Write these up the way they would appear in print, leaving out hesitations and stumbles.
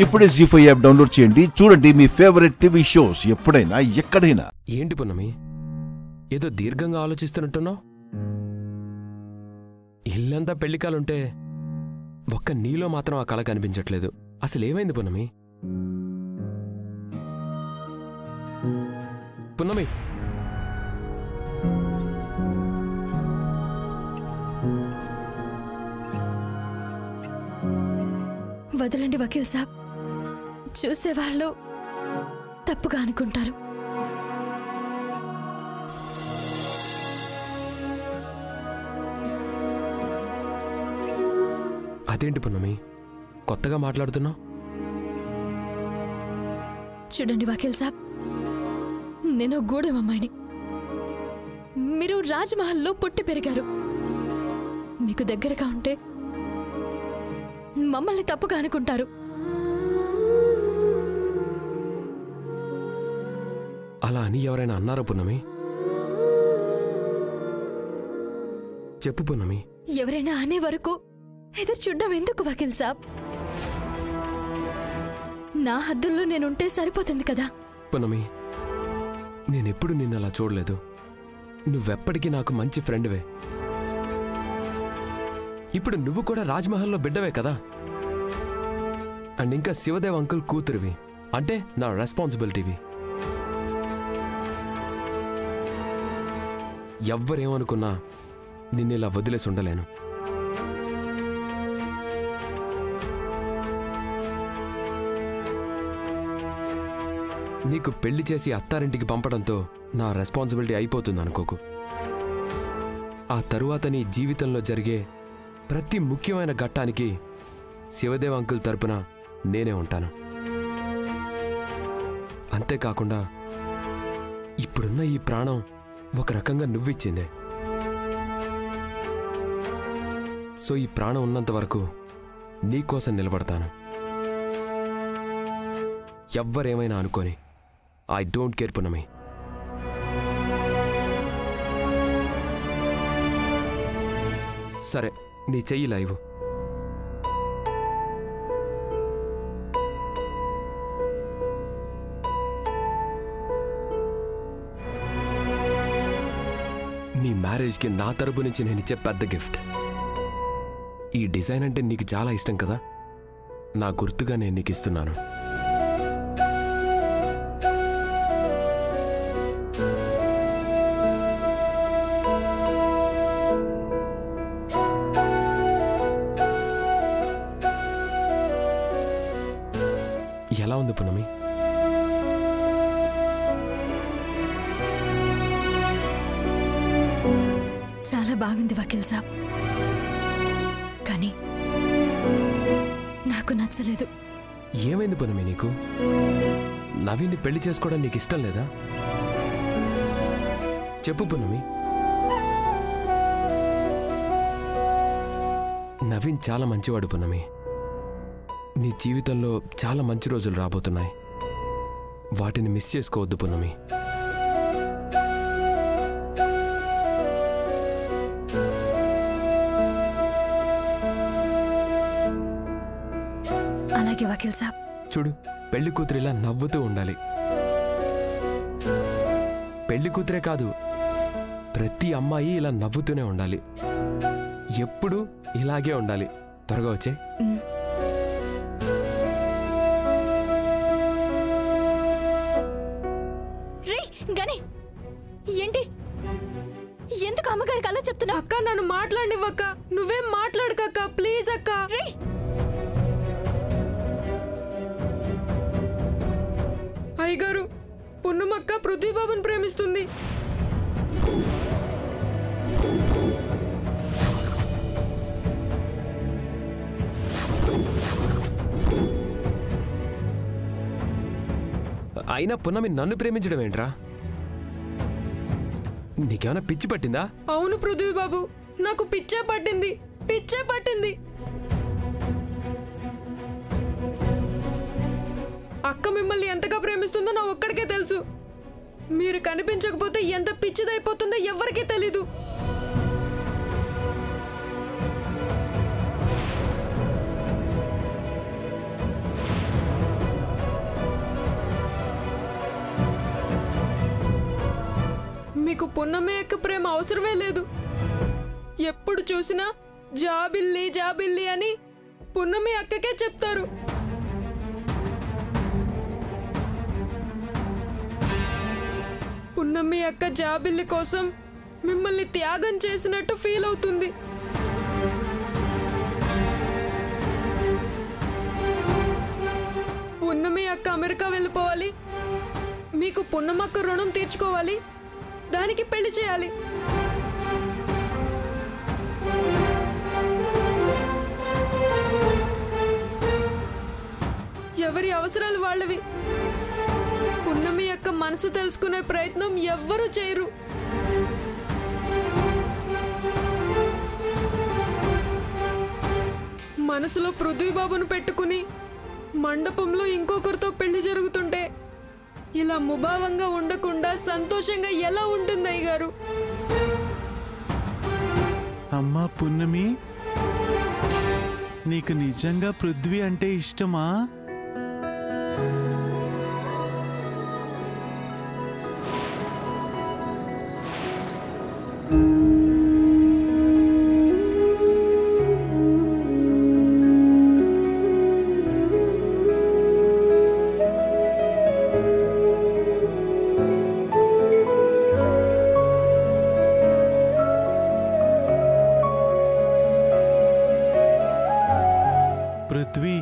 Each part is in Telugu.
ఇప్పుడే జీ5 యాప్ డౌన్లోడ్ చేయండి. చూడండి మీ ఫేవరెట్ టీవీ షోస్ ఎప్పుడైనా ఎక్కడైనా. ఏంటి పున్నమి, ఏదో దీర్ఘంగా ఆలోచిస్తున్నట్టున్నావు? ఇల్లంతా పెళ్లికాలుంటే ఒక్క నీలో మాత్రం ఆ కళ కనిపించట్లేదు. అసలేమైంది పున్నమి? పున్నమి, వదలండి వకీల్ సాబ్. చూసేవాళ్ళు తప్పుగా అనుకుంటారు. అదేంటి పున్నమి, కొత్తగా మాట్లాడుతున్నావు? చూడండి వకీల్ సాబ్, నేను గూడెం అమ్మాయిని. మీరు రాజ్మహల్లో పుట్టి పెరిగారు. మీకు దగ్గరగా ఉంటే మమ్మల్ని తప్పుగా అనుకుంటారు. అలా అని ఎవరైనా అన్నారా పున్నమి? చెప్పు పున్నమి. ఎవరైనా అనే వరకు ఎదురు చూడ్డం ఎందుకు వకీల్ సాబ్? నా హద్దుల్లో నేనుంటే సరిపోతుంది కదా. పున్నమి, నేనెప్పుడు నిన్నలా చూడలేదు. నువ్వెప్పటికీ నాకు మంచి ఫ్రెండ్వే. ఇప్పుడు నువ్వు కూడా రాజ్మహల్లో బిడ్డవే కదా. అండ్ ఇంకా శివదేవ్ అంకుల్ కూతురివి. అంటే నా రెస్పాన్సిబిలిటీవి. ఎవ్వరేమనుకున్నా నిన్నిలా వదిలేసి ఉండలేను. నీకు పెళ్లి చేసి అత్తారింటికి పంపడంతో నా రెస్పాన్సిబిలిటీ అయిపోతుంది అనుకోకు. ఆ తరువాత నీ జీవితంలో జరిగే ప్రతి ముఖ్యమైన ఘట్టానికి శివదేవ్ అంకుల్ తరపున నేనే ఉంటాను. అంతేకాకుండా ఇప్పుడున్న ఈ ప్రాణం ఒక రకంగా నువ్విచ్చిందే. సో ఈ ప్రాణం ఉన్నంత వరకు నీకోసం నిలబడతాను. ఎవ్వరేమైనా అనుకోని, ఐ డోంట్ కేర్ పున్నమి. సరే, నీ చెయ్యి లైవ్. నీ మ్యారేజ్కి నా తరపు నుంచి నేను ఇచ్చే పెద్ద గిఫ్ట్. ఈ డిజైన్ అంటే నీకు చాలా ఇష్టం కదా. నా గుర్తుగా నేను నీకు ఇస్తున్నాను. ఎలా ఉంది పున్నమి? చాలా బాగుంది వకీల్ సాబ్, కానీ నాకు నచ్చలేదు. ఏమైంది పున్నమి నీకు? నవీన్ని పెళ్లి చేసుకోవడం నీకు ఇష్టం లేదా? చెప్పు పున్నమి. నవీన్ చాలా మంచివాడు పున్నమి. నీ జీవితంలో చాలా మంచి రోజులు రాబోతున్నాయి. వాటిని మిస్ చేసుకోవద్దు పున్నమి. అలాగే వకీల్ సాబ్. చూడు, పెళ్లి కూతురిలా నవ్వుతూ ఉండాలి. పెళ్లి కూతురే కాదు, ప్రతి అమ్మాయి ఇలా నవ్వుతూనే ఉండాలి. ఎప్పుడు ఇలాగే ఉండాలి. త్వరగా వచ్చే. ఏంటి, ఎందుకు అమ్మగారికి అలా చెప్తున్నా? అక్క, నన్ను మాట్లాడినివ్వక్క. నువ్వేం మాట్లాడకక్క, ప్లీజ్ అక్క. అయ్యగారు, పున్నమక్క పృథ్వీబాబుని ప్రేమిస్తుంది. అయినా పున్నమి నన్ను ప్రేమించడం ఏంట్రా? నీకేమైనా పిచ్చి పట్టిందా? అవును పృథ్వీబాబు, నాకు పిచ్చే పట్టింది. పిచ్చే పట్టింది. అక్క మిమ్మల్ని ఎంతగా ప్రేమిస్తుందో నా ఒక్కడికే తెలుసు. మీరు కనిపించకపోతే ఎంత పిచ్చిదైపోతుందో ఎవరికీ తెలీదు. మీకు పున్నమి అక్క ప్రేమ అవసరమే లేదు. ఎప్పుడు చూసినా జాబిల్లి జాబిల్లి అని పున్నమి అక్కకే చెప్తారు. పున్నమి అక్క జాబిల్లి కోసం మిమ్మల్ని త్యాగం చేసినట్టు ఫీల్ అవుతుంది. పున్నమి అక్క అమెరికా వెళ్ళిపోవాలి, మీకు పున్నమక్క రుణం తీర్చుకోవాలి, దానికి పెళ్లి చేయాలి. ఎవరి అవసరాలు వాళ్ళవి. పున్నమి యొక్క మనసు తెలుసుకునే ప్రయత్నం ఎవ్వరూ చేయరు. మనసులో పృథ్వీబాబును పెట్టుకుని మండపంలో ఇంకొకరితో పెళ్లి జరుగుతుంటే ఇలా ముభావంగా ఉండకుండా సంతోషంగా ఎలా ఉంటుంది అయ్యగారు? అమ్మా పున్నమి, నీకు నిజంగా పృథ్వీ అంటే ఇష్టమా? పృథ్వీ,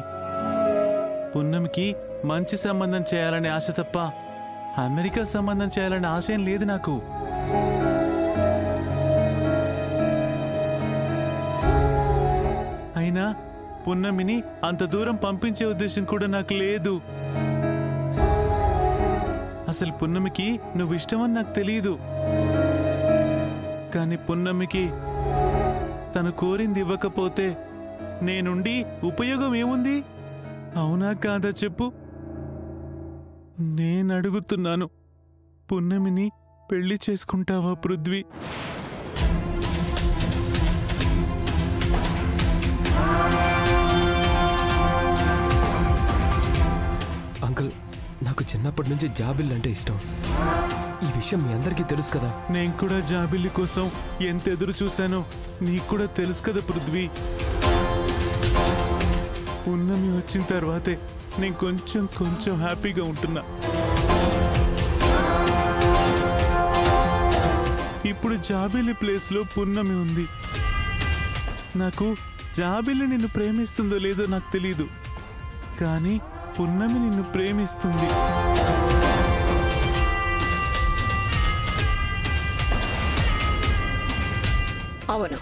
పున్నమికి మంచి సంబంధం చేయాలనే ఆశ తప్ప అమెరికా సంబంధం చేయాలనే ఆశ ఏం లేదు నాకు. అయినా పున్నమిని అంత దూరం పంపించే ఉద్దేశం కూడా నాకు లేదు. అసలు పున్నమికి నువ్వు ఇష్టమని నాకు తెలియదు. కానీ పున్నమికి తను కోరింది ఇవ్వకపోతే నేనుండి ఉపయోగం ఏముంది? అవునా కాదా చెప్పు? నేను అడుగుతున్నాను, పున్నమిని పెళ్లి చేసుకుంటావా పృథ్వీ? అంకుల్, నాకు చిన్నప్పటి నుంచి జాబిల్లి అంటే ఇష్టం. ఈ విషయం మీ అందరికీ తెలుసు కదా. నేను కూడా జాబిల్లి కోసం ఎంత ఎదురు చూశానో నీకు కూడా తెలుసు కదా పృథ్వీ. పున్నమి వచ్చిన తర్వాతే నేను కొంచెం హ్యాపీగా ఉంటున్నా. ఇప్పుడు జాబిల్లి ప్లేస్లో పున్నమి ఉంది. నాకు జాబిల్లి నిన్ను ప్రేమిస్తుందో లేదో నాకు తెలీదు, కానీ పున్నమి నిన్ను ప్రేమిస్తుంది. అవును,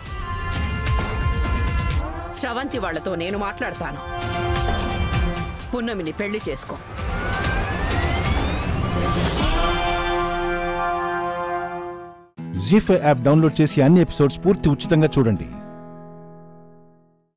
శ్రవంతి వాళ్లతో నేను మాట్లాడతాను. పున్నమిని పెళ్లి చేసుకో. జీ5 యాప్ డౌన్లోడ్ చేసి అన్ని ఎపిసోడ్స్ పూర్తి ఉచితంగా చూడండి.